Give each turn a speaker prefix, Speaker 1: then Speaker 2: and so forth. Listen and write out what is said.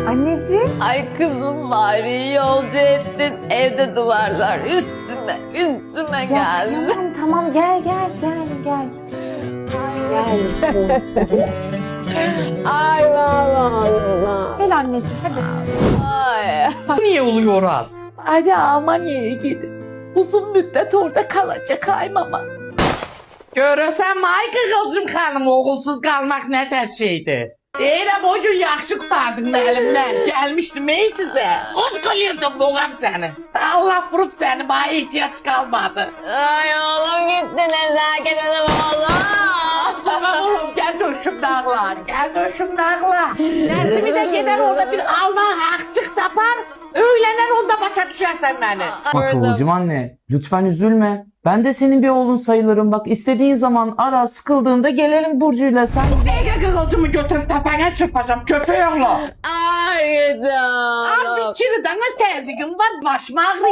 Speaker 1: Anneciğim.
Speaker 2: Ay kızım var, iyi yolcu ettin. Evde duvarlar üstüme geldi.
Speaker 1: Tamam gel. Gel.
Speaker 2: Ay vallahi.
Speaker 1: Gel anneciğim hadi.
Speaker 2: Ay.
Speaker 3: Niye oluyor az?
Speaker 4: Hadi Almanya'ya gidin. Uzun müddet orada kalacak Aymama. Görürsen ay kızım hanım, oğulsuz kalmak ne ter şeydi. Eğrem o gün yaxşı kurtardın elimden. Gelmiştim ey size. Koşkolirdim boğam seni. Allah vurup seni, bana ihtiyaç kalmadı.
Speaker 2: Ay oğlum gitti, nezaket edemem oğlum.
Speaker 4: Tamam oğlum, gel döşüm dağlar. Gel döşüm dağlar. Nesimi de gider orada bir Alman hakçık tapar. Öğlener onda başa düşersen beni.
Speaker 3: Bak Kıvılcım anne, lütfen üzülme. Ben de senin bir oğlun sayılırım. Bak istediğin zaman ara, sıkıldığında gelelim Burcu'yla sen.
Speaker 4: Ege kızılcımı götürüp tepene çırpacağım köpeği oğlu.
Speaker 2: Ay gitti
Speaker 4: Az
Speaker 2: oğlum.
Speaker 4: bir kiriden tezgin var, başıma ağrıyor.